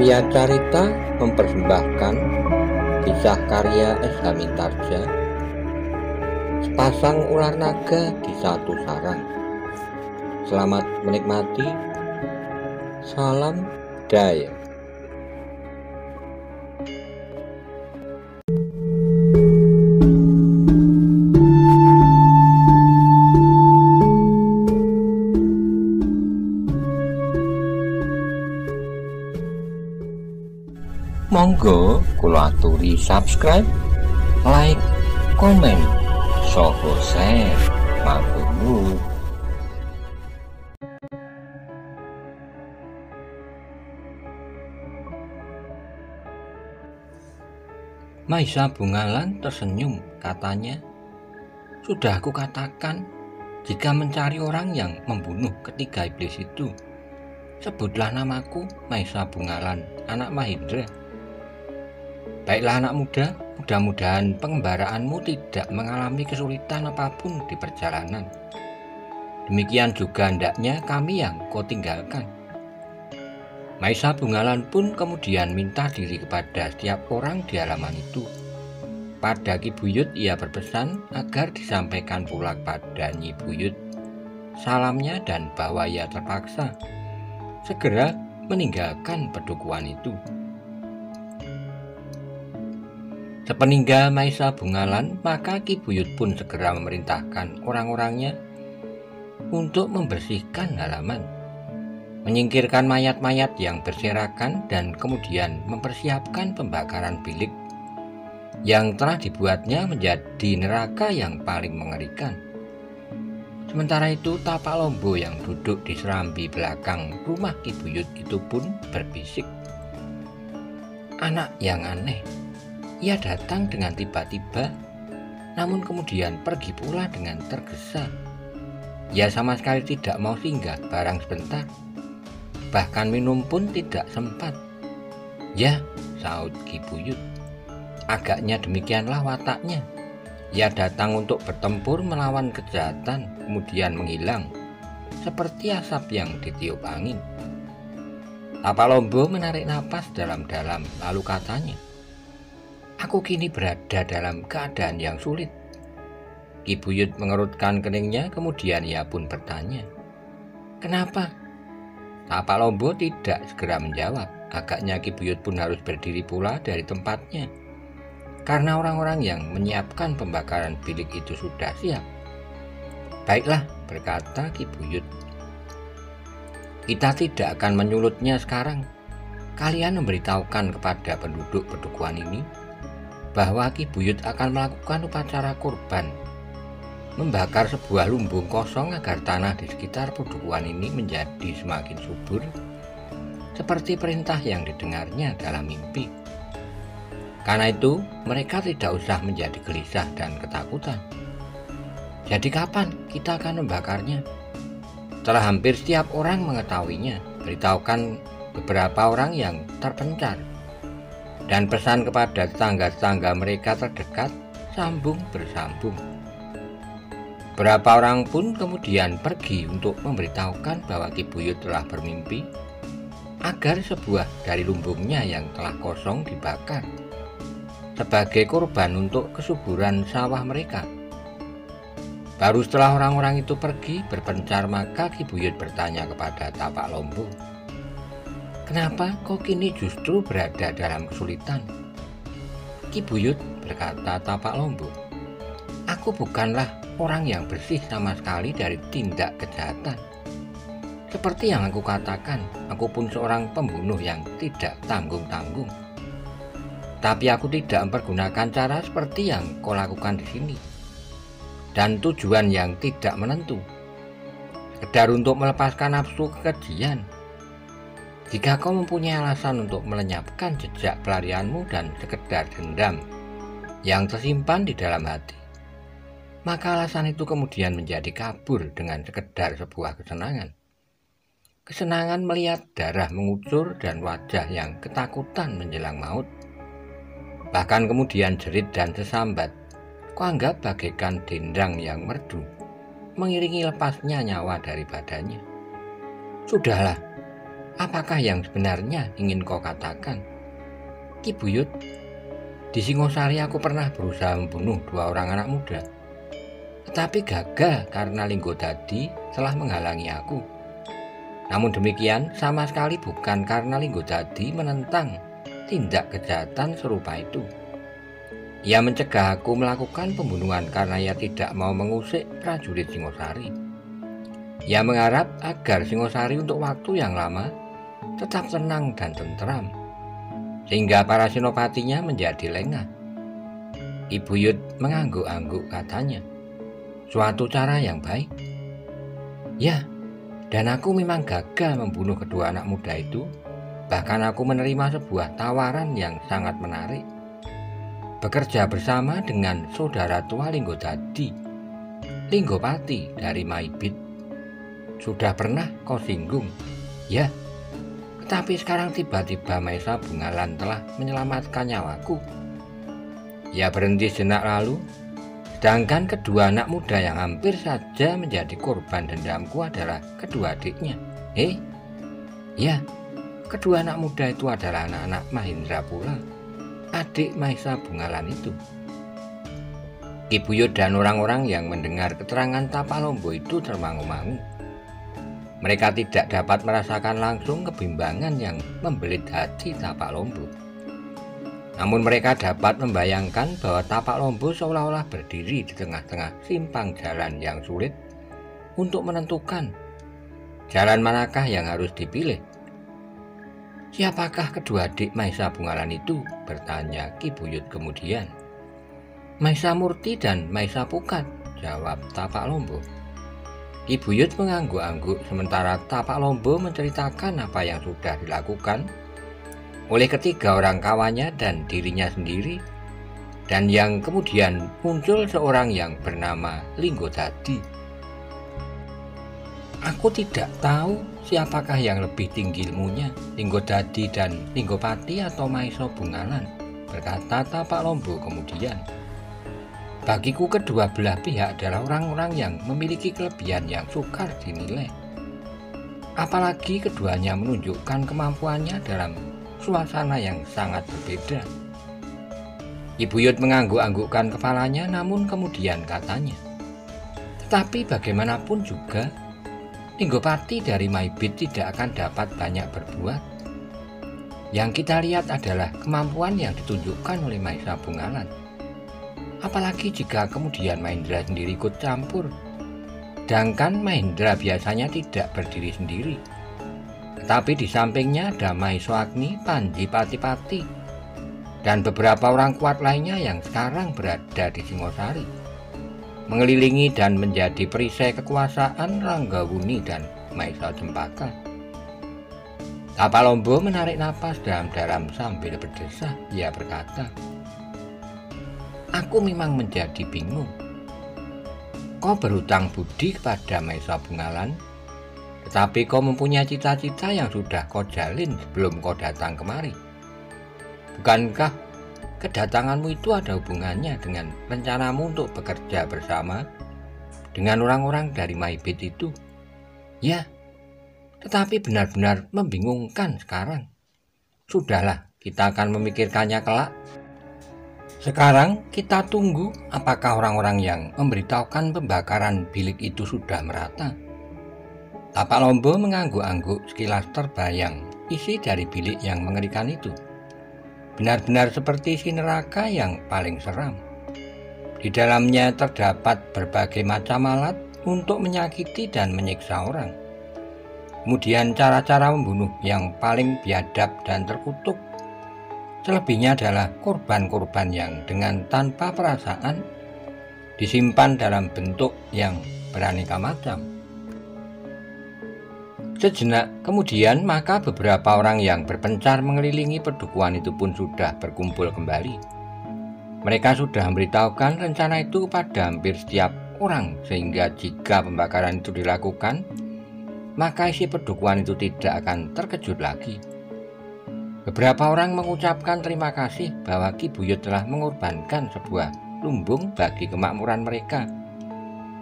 Karya Carita mempersembahkan kisah karya S.H. Mintarja, Sepasang Ular Naga di Satu Sarang. Selamat menikmati. Salam Daya. Monggo kula aturi subscribe, like, komen, saha share matur nuwun. Maisa Bungalan tersenyum, katanya, "Sudah aku katakan, jika mencari orang yang membunuh ketiga iblis itu, sebutlah namaku, Maisa Bungalan, anak Mahindra. Baiklah anak muda, mudah-mudahan pengembaraanmu tidak mengalami kesulitan apapun di perjalanan. Demikian juga hendaknya kami yang kau tinggalkan." Maisa Bungalan pun kemudian minta diri kepada setiap orang di halaman itu. Pada Ki Buyut ia berpesan agar disampaikan pula pada Nyi Buyut salamnya dan bahwa ia terpaksa segera meninggalkan pedukuhan itu. Sepeninggal Maisa Bungalan, maka Ki Buyut pun segera memerintahkan orang-orangnya untuk membersihkan halaman, menyingkirkan mayat-mayat yang berserakan, dan kemudian mempersiapkan pembakaran bilik yang telah dibuatnya menjadi neraka yang paling mengerikan. Sementara itu, Tapak Lombo yang duduk di serambi belakang rumah Ki Buyut itu pun berbisik, "Anak yang aneh. Ia datang dengan tiba-tiba, namun kemudian pergi pula dengan tergesa. Ia sama sekali tidak mau singgah barang sebentar. Bahkan minum pun tidak sempat." "Ya," saut Ki Buyut, "agaknya demikianlah wataknya. Ia datang untuk bertempur melawan kejahatan, kemudian menghilang, seperti asap yang ditiup angin." Tapak Lombo menarik napas dalam-dalam, lalu katanya, "Aku kini berada dalam keadaan yang sulit." Ki Buyut mengerutkan keningnya, kemudian ia pun bertanya, "Kenapa?" Tapak Lombo tidak segera menjawab. Agaknya Ki Buyut pun harus berdiri pula dari tempatnya, karena orang-orang yang menyiapkan pembakaran bilik itu sudah siap. "Baiklah," berkata Ki Buyut, "kita tidak akan menyulutnya sekarang. Kalian memberitahukan kepada penduduk pedukuhan ini bahwa Ki Buyut akan melakukan upacara kurban, membakar sebuah lumbung kosong agar tanah di sekitar pedukuhan ini menjadi semakin subur, seperti perintah yang didengarnya dalam mimpi. Karena itu, mereka tidak usah menjadi gelisah dan ketakutan. Jadi kapan kita akan membakarnya? Setelah hampir setiap orang mengetahuinya, beritahukan beberapa orang yang terpencar, dan pesan kepada tetangga-tetangga mereka terdekat, sambung bersambung. Beberapa orang pun kemudian pergi untuk memberitahukan bahwa Ki Buyut telah bermimpi agar sebuah dari lumbungnya yang telah kosong dibakar sebagai korban untuk kesuburan sawah mereka. Baru setelah orang-orang itu pergi berpencar, maka Ki Buyut bertanya kepada Tapak Lombo, "Kenapa kau kini justru berada dalam kesulitan?" "Ki Buyut," berkata Tapak Lombo, "aku bukanlah orang yang bersih sama sekali dari tindak kejahatan. Seperti yang aku katakan, aku pun seorang pembunuh yang tidak tanggung-tanggung. Tapi aku tidak mempergunakan cara seperti yang kau lakukan di sini, dan tujuan yang tidak menentu, sekedar untuk melepaskan nafsu kekejian. Jika kau mempunyai alasan untuk melenyapkan jejak pelarianmu dan sekedar dendam yang tersimpan di dalam hati, maka alasan itu kemudian menjadi kabur dengan sekedar sebuah kesenangan. Kesenangan melihat darah mengucur dan wajah yang ketakutan menjelang maut. Bahkan kemudian jerit dan sesambat kau anggap bagaikan dendang yang merdu, mengiringi lepasnya nyawa dari badannya. Sudahlah, apakah yang sebenarnya ingin kau katakan? Ki Buyut, di Singosari aku pernah berusaha membunuh 2 orang anak muda, tetapi gagal karena Lingodadi telah menghalangi aku. Namun demikian, sama sekali bukan karena Lingodadi menentang tindak kejahatan serupa itu. Ia mencegah aku melakukan pembunuhan karena ia tidak mau mengusik prajurit Singosari. Ia mengharap agar Singosari untuk waktu yang lama tetap tenang dan tentram, sehingga para senopatinya menjadi lengah. Ki Buyut mengangguk-angguk, katanya, suatu cara yang baik. Ya, dan aku memang gagal membunuh kedua anak muda itu. Bahkan aku menerima sebuah tawaran yang sangat menarik. Bekerja bersama dengan saudara tua Lingodadi, Linggopati dari Maibit. Sudah pernah kau singgung, ya? Tetapi sekarang tiba-tiba Maesa Bungalan telah menyelamatkan nyawaku. Ia berhenti sejenak lalu. Sedangkan kedua anak muda yang hampir saja menjadi korban dendamku adalah kedua adiknya. Ya, kedua anak muda itu adalah anak-anak Mahindra pula, adik Maesa Bungalan itu. Ki Buyut dan orang-orang yang mendengar keterangan Tapalombo itu termangu-mangu. Mereka tidak dapat merasakan langsung kebimbangan yang membelit hati Tapalombo. Namun mereka dapat membayangkan bahwa Tapalombo seolah-olah berdiri di tengah-tengah simpang jalan yang sulit untuk menentukan jalan manakah yang harus dipilih. Siapakah kedua adik Maesa Bungalan itu? Bertanya Ki Buyut kemudian. Maesa Murti dan Maesa Pukat, jawab Tapalombo. Ki Buyut mengangguk-angguk sementara Tapalombo menceritakan apa yang sudah dilakukan oleh ketiga orang kawannya dan dirinya sendiri, dan yang kemudian muncul seorang yang bernama Lingodadi. Aku tidak tahu siapakah yang lebih tinggi ilmunya, Lingodadi dan Linggopati atau Maesa Bungalan, berkata Tapalombo kemudian. Bagiku kedua belah pihak adalah orang-orang yang memiliki kelebihan yang sukar dinilai. Apalagi keduanya menunjukkan kemampuannya dalam suasana yang sangat berbeda. Ki Buyut mengangguk-anggukkan kepalanya, namun kemudian katanya, tetapi bagaimanapun juga, Linggopati dari Maibit tidak akan dapat banyak berbuat. Yang kita lihat adalah kemampuan yang ditunjukkan oleh Maesa Bungalan. Apalagi jika kemudian Mahindra sendiri ikut campur. Sedangkan Mahindra biasanya tidak berdiri sendiri. Tetapi di sampingnya ada Maesa Agni, Panji Pati-Pati, dan beberapa orang kuat lainnya yang sekarang berada di Singosari, mengelilingi dan menjadi perisai kekuasaan Ranggawuni dan Maesa Cempaka. Tapalombo menarik napas dalam-dalam sambil berdesah. Ia berkata, aku memang menjadi bingung. Kau berhutang budi kepada Maesa Bungalan, tetapi kau mempunyai cita-cita yang sudah kau jalin sebelum kau datang kemari. Bukankah kedatanganmu itu ada hubungannya dengan rencanamu untuk bekerja bersama dengan orang-orang dari Maibit itu? Ya, tetapi benar-benar membingungkan sekarang. Sudahlah, kita akan memikirkannya kelak. Sekarang kita tunggu apakah orang-orang yang memberitahukan pembakaran bilik itu sudah merata. Tapalombo mengangguk-angguk, sekilas terbayang isi dari bilik yang mengerikan itu. Benar-benar seperti isi neraka yang paling seram. Di dalamnya terdapat berbagai macam alat untuk menyakiti dan menyiksa orang. Kemudian cara-cara membunuh yang paling biadab dan terkutuk. Selebihnya adalah korban-korban yang dengan tanpa perasaan disimpan dalam bentuk yang beraneka macam. Sejenak kemudian maka beberapa orang yang berpencar mengelilingi pedukuhan itu pun sudah berkumpul kembali. Mereka sudah memberitahukan rencana itu kepada hampir setiap orang, sehingga jika pembakaran itu dilakukan, maka isi pedukuhan itu tidak akan terkejut lagi. Beberapa orang mengucapkan terima kasih bahwa Ki Buyut telah mengorbankan sebuah lumbung bagi kemakmuran mereka,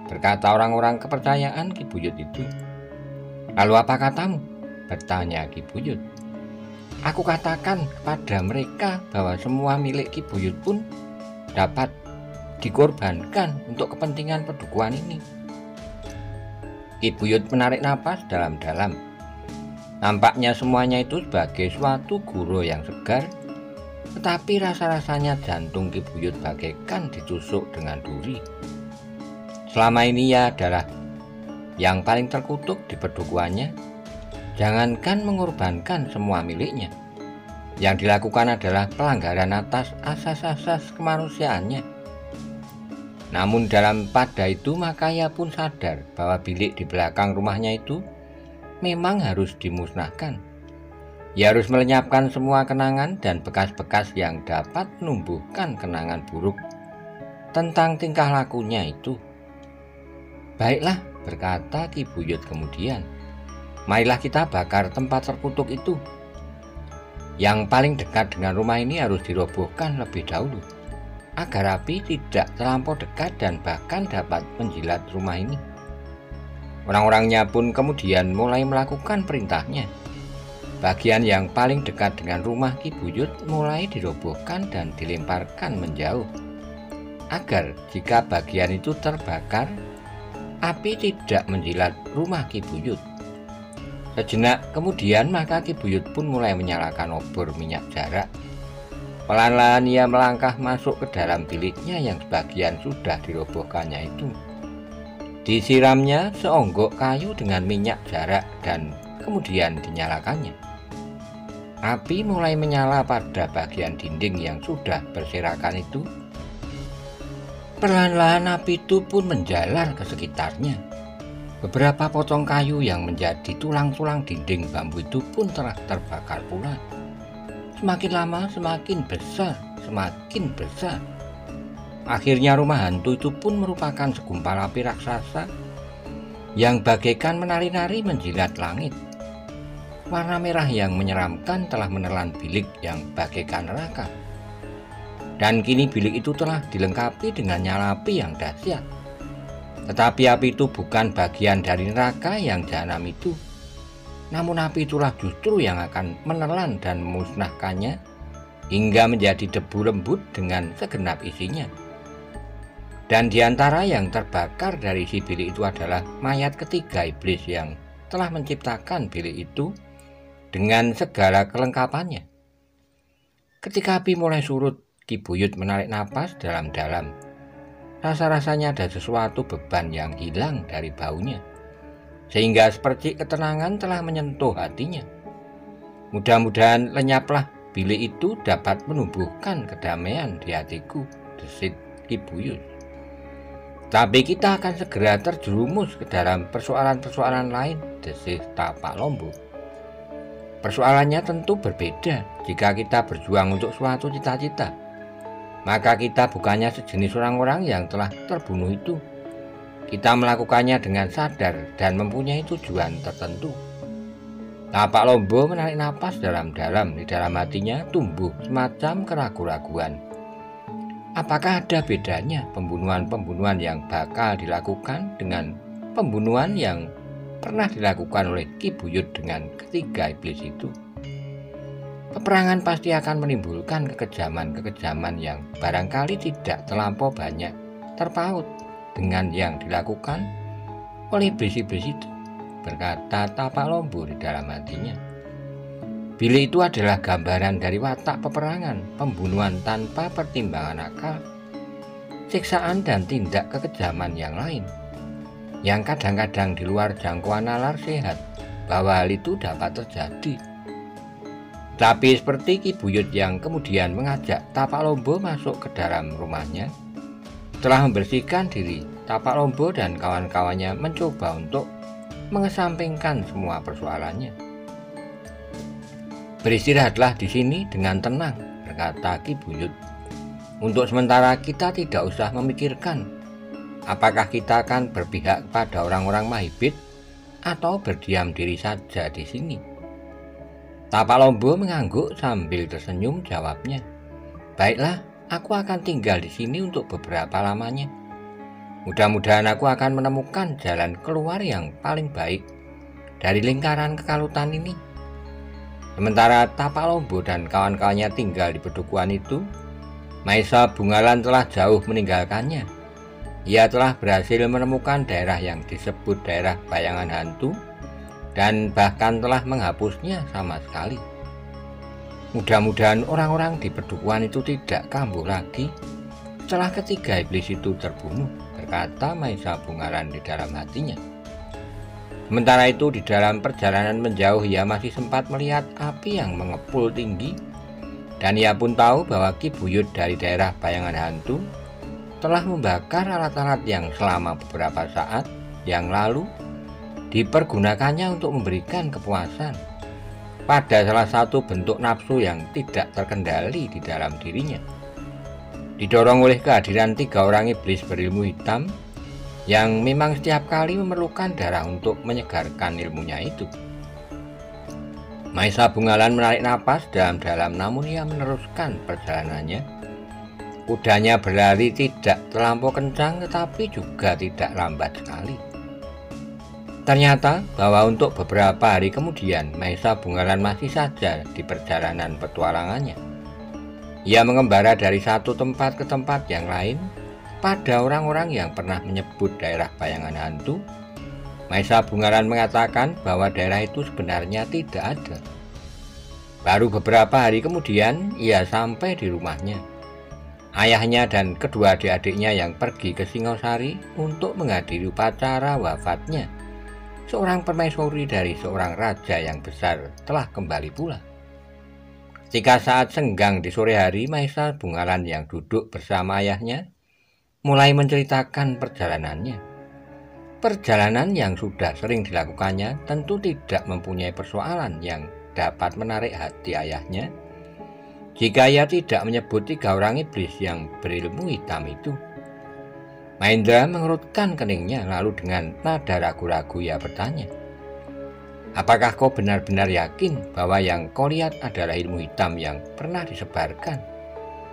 berkata orang-orang kepercayaan Ki Buyut itu. Lalu apa katamu? bertanya Ki Buyut. Aku katakan kepada mereka bahwa semua milik Ki Buyut pun dapat dikorbankan untuk kepentingan pedukuhan ini. Ki Buyut menarik napas dalam-dalam. Nampaknya semuanya itu sebagai suatu gurau yang segar, tetapi rasa-rasanya jantung Ki Buyut bagaikan ditusuk dengan duri. Selama ini ia adalah yang paling terkutuk di pedukuhannya. Jangankan mengorbankan semua miliknya, yang dilakukan adalah pelanggaran atas asas-asas kemanusiaannya. Namun pada itu maka ia pun sadar bahwa bilik di belakang rumahnya itu memang harus dimusnahkan. Ia harus melenyapkan semua kenangan dan bekas-bekas yang dapat menumbuhkan kenangan buruk tentang tingkah lakunya itu. Baiklah, berkata Ki Buyut kemudian, marilah kita bakar tempat terkutuk itu. Yang paling dekat dengan rumah ini harus dirobohkan lebih dahulu, agar api tidak terlampau dekat dan bahkan dapat menjilat rumah ini. Orang-orangnya pun kemudian mulai melakukan perintahnya. Bagian yang paling dekat dengan rumah Ki Buyut mulai dirobohkan dan dilemparkan menjauh, agar jika bagian itu terbakar, api tidak menjilat rumah Ki Buyut. Sejenak kemudian maka Ki Buyut pun mulai menyalakan obor minyak jarak. Pelan-pelan ia melangkah masuk ke dalam biliknya yang sebagian sudah dirobohkannya itu. Disiramnya seonggok kayu dengan minyak jarak dan kemudian dinyalakannya. Api mulai menyala pada bagian dinding yang sudah berserakan itu. Perlahan-lahan api itu pun menjalar ke sekitarnya. Beberapa potong kayu yang menjadi tulang-tulang dinding bambu itu pun telah terbakar pula. Semakin lama semakin besar, semakin besar. Akhirnya rumah hantu itu pun merupakan segumpal api raksasa yang bagaikan menari-nari menjilat langit. Warna merah yang menyeramkan telah menelan bilik yang bagaikan neraka. Dan kini bilik itu telah dilengkapi dengan nyala api yang dahsyat. Tetapi api itu bukan bagian dari neraka yang jahanam itu. Namun api itulah justru yang akan menelan dan memusnahkannya hingga menjadi debu lembut dengan segenap isinya. Dan diantara yang terbakar dari si bilik itu adalah mayat ketiga iblis yang telah menciptakan bilik itu dengan segala kelengkapannya. Ketika api mulai surut, Ki Buyut menarik napas dalam-dalam. Rasa-rasanya ada sesuatu beban yang hilang dari baunya, sehingga seperti ketenangan telah menyentuh hatinya. Mudah-mudahan lenyaplah bilik itu dapat menumbuhkan kedamaian di hatiku, desit Ki Buyut. Tapi kita akan segera terjerumus ke dalam persoalan-persoalan lain, desis Tapak Lombok. Persoalannya tentu berbeda jika kita berjuang untuk suatu cita-cita. Maka kita bukannya sejenis orang-orang yang telah terbunuh itu. Kita melakukannya dengan sadar dan mempunyai tujuan tertentu. Tapak Lombok menarik napas dalam-dalam. Di dalam hatinya tumbuh semacam keraguan-raguan. Apakah ada bedanya pembunuhan-pembunuhan yang bakal dilakukan dengan pembunuhan yang pernah dilakukan oleh Ki Buyut dengan ketiga iblis itu? Peperangan pasti akan menimbulkan kekejaman-kekejaman yang barangkali tidak terlampau banyak terpaut dengan yang dilakukan oleh iblis-iblis itu, berkata Tapak Lombok di dalam hatinya. Bilik itu adalah gambaran dari watak peperangan, pembunuhan tanpa pertimbangan akal, siksaan dan tindak kekejaman yang lain, yang kadang-kadang di luar jangkauan nalar sehat bahwa hal itu dapat terjadi. Tapi seperti Ki Buyut yang kemudian mengajak Tapak Lombok masuk ke dalam rumahnya, setelah membersihkan diri, Tapak Lombok dan kawan-kawannya mencoba untuk mengesampingkan semua persoalannya. Beristirahatlah di sini dengan tenang, berkata Ki Buyut. Untuk sementara kita tidak usah memikirkan apakah kita akan berpihak kepada orang-orang Mahibit atau berdiam diri saja di sini. Tapak Lombok mengangguk sambil tersenyum, jawabnya. Baiklah, aku akan tinggal di sini untuk beberapa lamanya. Mudah-mudahan aku akan menemukan jalan keluar yang paling baik dari lingkaran kekalutan ini. Sementara Tapalombo dan kawan-kawannya tinggal di pedukuhan itu, Maesa Bungalan telah jauh meninggalkannya. Ia telah berhasil menemukan daerah yang disebut daerah bayangan hantu dan bahkan telah menghapusnya sama sekali. Mudah-mudahan orang-orang di pedukuhan itu tidak kambuh lagi setelah ketiga iblis itu terbunuh, berkata Maesa Bungalan di dalam hatinya. Sementara itu di dalam perjalanan menjauh ia masih sempat melihat api yang mengepul tinggi, dan ia pun tahu bahwa Ki Buyut dari daerah bayangan hantu telah membakar alat-alat yang selama beberapa saat yang lalu dipergunakannya untuk memberikan kepuasan pada salah satu bentuk nafsu yang tidak terkendali di dalam dirinya. Didorong oleh kehadiran 3 orang iblis berilmu hitam yang memang setiap kali memerlukan darah untuk menyegarkan ilmunya itu. Maesa Bungalan menarik napas dalam-dalam, namun ia meneruskan perjalanannya. Kudanya berlari tidak terlampau kencang tetapi juga tidak lambat sekali. Ternyata bahwa untuk beberapa hari kemudian Maesa Bungalan masih saja di perjalanan petualangannya. Ia mengembara dari satu tempat ke tempat yang lain. Pada orang-orang yang pernah menyebut daerah bayangan hantu, Maesa Bungalan mengatakan bahwa daerah itu sebenarnya tidak ada. Baru beberapa hari kemudian ia sampai di rumahnya. Ayahnya dan kedua adik-adiknya yang pergi ke Singosari untuk menghadiri upacara wafatnya seorang permaisuri dari seorang raja yang besar telah kembali pula. Ketika saat senggang di sore hari, Maesa Bungalan yang duduk bersama ayahnya mulai menceritakan perjalanannya. Perjalanan yang sudah sering dilakukannya tentu tidak mempunyai persoalan yang dapat menarik hati ayahnya jika ia tidak menyebut 3 orang iblis yang berilmu hitam itu. Mahendra mengerutkan keningnya, lalu dengan nada ragu-ragu ia bertanya, "Apakah kau benar-benar yakin bahwa yang kau lihat adalah ilmu hitam yang pernah disebarkan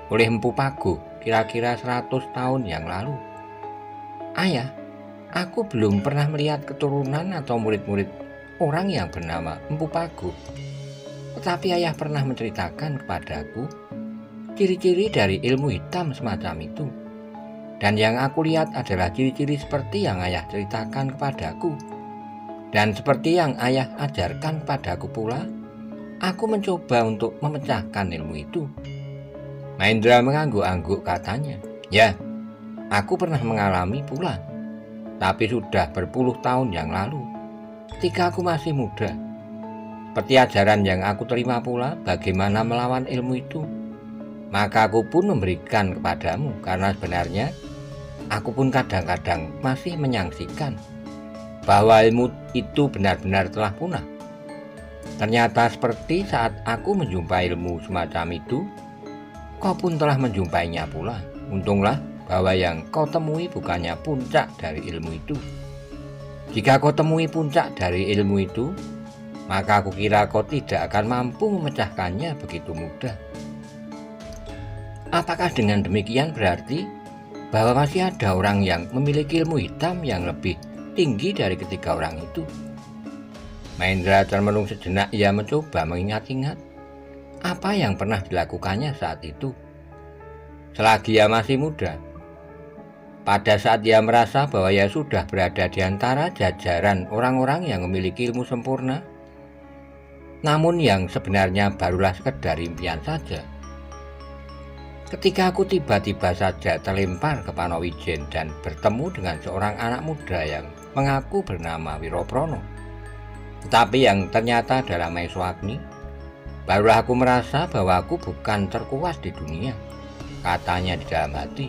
oleh Empu Pago kira-kira 100 tahun yang lalu?" "Ayah, aku belum pernah melihat keturunan atau murid-murid orang yang bernama Empu Pago. Tetapi ayah pernah menceritakan kepadaku ciri-ciri dari ilmu hitam semacam itu. Dan yang aku lihat adalah ciri-ciri seperti yang ayah ceritakan kepadaku. Dan seperti yang ayah ajarkan kepadaku pula, aku mencoba untuk memecahkan ilmu itu." Mahendra mengangguk-angguk katanya, "Ya, aku pernah mengalami pula, tapi sudah berpuluh tahun yang lalu, ketika aku masih muda. Seperti ajaran yang aku terima pula bagaimana melawan ilmu itu, maka aku pun memberikan kepadamu, karena sebenarnya aku pun kadang-kadang masih menyaksikan bahwa ilmu itu benar-benar telah punah. Ternyata seperti saat aku menjumpai ilmu semacam itu, kau pun telah menjumpainya pula. Untunglah bahwa yang kau temui bukannya puncak dari ilmu itu. Jika kau temui puncak dari ilmu itu, maka aku kira kau tidak akan mampu memecahkannya begitu mudah." "Apakah dengan demikian berarti bahwa masih ada orang yang memiliki ilmu hitam yang lebih tinggi dari ketiga orang itu?" Mahendra termenung sejenak. Ia mencoba mengingat-ingat apa yang pernah dilakukannya saat itu, selagi ia masih muda. Pada saat ia merasa bahwa ia sudah berada di antara jajaran orang-orang yang memiliki ilmu sempurna, namun yang sebenarnya barulah sekedar impian saja. Ketika aku tiba-tiba saja terlempar ke Panowijen dan bertemu dengan seorang anak muda yang mengaku bernama Wiroprono, tetapi yang ternyata adalah Maeswagni, barulah aku merasa bahwa aku bukan terkuas di dunia, katanya di dalam hati.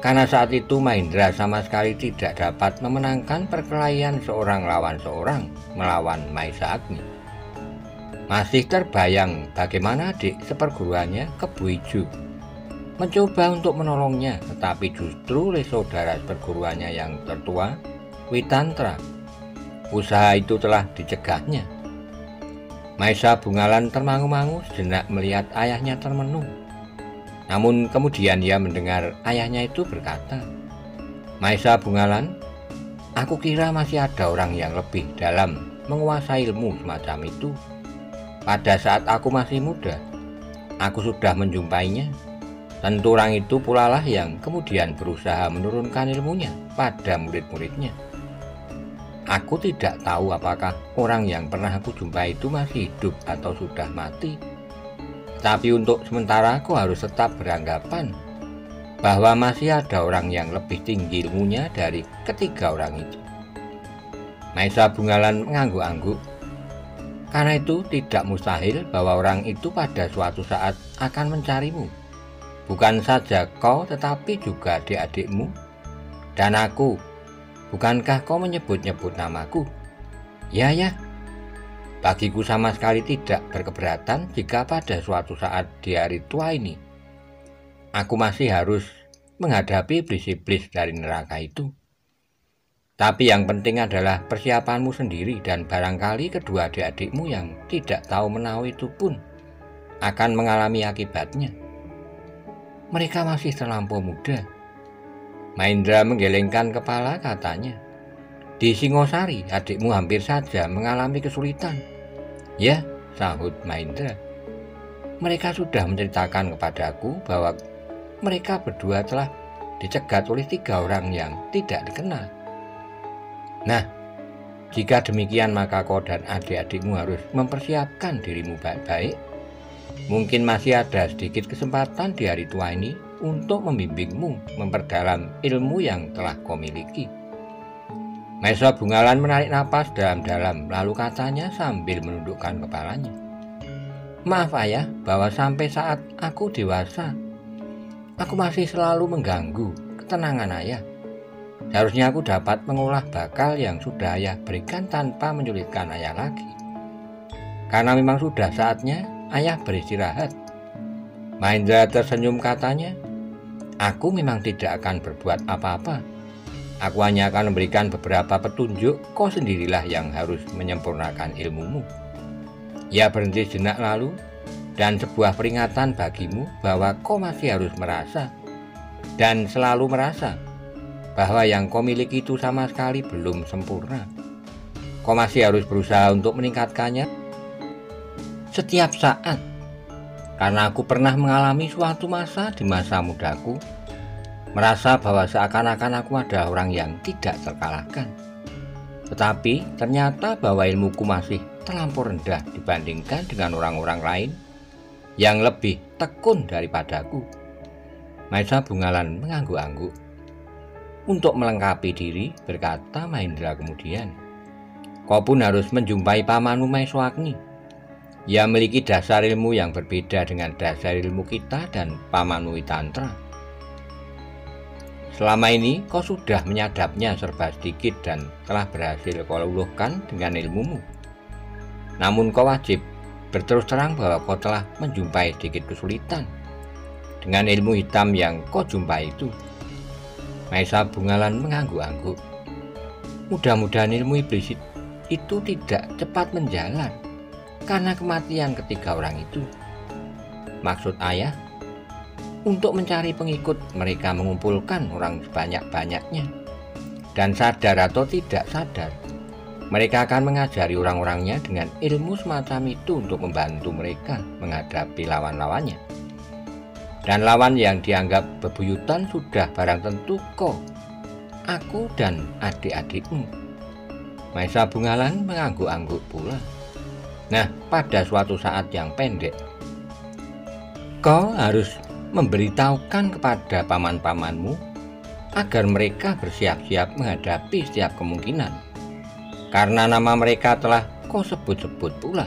Karena saat itu Mahendra sama sekali tidak dapat memenangkan perkelahian seorang lawan seorang melawan Maesa Agni. Masih terbayang bagaimana adik seperguruannya Kebu Ijo mencoba untuk menolongnya, tetapi justru oleh saudara seperguruannya yang tertua, Witantra, usaha itu telah dicegahnya. Maesa Bungalan termangu-mangu sejenak melihat ayahnya termenung. Namun kemudian ia mendengar ayahnya itu berkata, "Maesa Bungalan, Aku kira masih ada orang yang lebih dalam menguasai ilmu semacam itu. Pada saat aku masih muda, aku sudah menjumpainya. Tentu orang itu pula lah yang kemudian berusaha menurunkan ilmunya pada murid-muridnya. Aku tidak tahu apakah orang yang pernah aku jumpai itu masih hidup atau sudah mati. Tapi untuk sementara aku harus tetap beranggapan bahwa masih ada orang yang lebih tinggi ilmunya dari ketiga orang itu. Maesa Bungalan mengangguk-angguk. Karena itu tidak mustahil bahwa orang itu pada suatu saat akan mencarimu. Bukan saja kau tetapi juga adik-adikmu dan aku. Bukankah kau menyebut-nyebut namaku? Ya, bagiku sama sekali tidak berkeberatan jika pada suatu saat di hari tua ini aku masih harus menghadapi iblis-iblis dari neraka itu. Tapi yang penting adalah persiapanmu sendiri dan barangkali kedua adik-adikmu yang tidak tahu menahu itu pun akan mengalami akibatnya. Mereka masih terlampau muda. Mahendra menggelengkan kepala, katanya. Di Singosari adikmu hampir saja mengalami kesulitan. Ya, sahut Mahendra. Mereka sudah menceritakan kepadaku bahwa mereka berdua telah dicegat oleh 3 orang yang tidak dikenal. Nah, jika demikian maka kau dan adik-adikmu harus mempersiapkan dirimu baik-baik. Mungkin masih ada sedikit kesempatan di hari tua ini untuk membimbingmu memperdalam ilmu yang telah kau miliki. Maesa Bungalan menarik napas dalam-dalam, lalu katanya sambil menundukkan kepalanya. Maaf ayah, bahwa sampai saat aku dewasa, aku masih selalu mengganggu ketenangan ayah. Seharusnya aku dapat mengolah bakal yang sudah ayah berikan tanpa menyulitkan ayah lagi. Karena memang sudah saatnya ayah beristirahat. Mahendra tersenyum, katanya. Aku memang tidak akan berbuat apa-apa. Aku hanya akan memberikan beberapa petunjuk. Kau sendirilah yang harus menyempurnakan ilmumu. Ia berhenti sejenak lalu, dan sebuah peringatan bagimu bahwa kau masih harus merasa dan selalu merasa bahwa yang kau miliki itu sama sekali belum sempurna. Kau masih harus berusaha untuk meningkatkannya setiap saat. Karena aku pernah mengalami suatu masa di masa mudaku, merasa bahwa seakan-akan aku adalah orang yang tidak terkalahkan. Tetapi ternyata bahwa ilmuku masih terlampau rendah dibandingkan dengan orang-orang lain yang lebih tekun daripadaku. Maesa Bungalan mengangguk-angguk. Untuk melengkapi diri, berkata Mahendra kemudian, kau pun harus menjumpai pamanmu Maeswagni. Ia memiliki dasar ilmu yang berbeda dengan dasar ilmu kita dan pamanmu Witantra. Selama ini kau sudah menyadapnya serba sedikit dan telah berhasil kau luluhkan dengan ilmumu. Namun kau wajib berterus terang bahwa kau telah menjumpai sedikit kesulitan dengan ilmu hitam yang kau jumpai itu. Maesa Bungalan mengangguk-angguk. Mudah-mudahan ilmu iblis itu tidak cepat menjalar karena kematian ketiga orang itu. Maksud ayah, untuk mencari pengikut mereka mengumpulkan orang sebanyak-banyaknya. Dan sadar atau tidak sadar, mereka akan mengajari orang-orangnya dengan ilmu semacam itu untuk membantu mereka menghadapi lawan-lawannya. Dan lawan yang dianggap bebuyutan sudah barang tentu kau, aku dan adik-adikmu. Maesa Bungalan mengangguk-angguk pula. Nah, pada suatu saat yang pendek, kau harus memberitahukan kepada paman-pamanmu agar mereka bersiap-siap menghadapi setiap kemungkinan. Karena nama mereka telah kau sebut-sebut pula.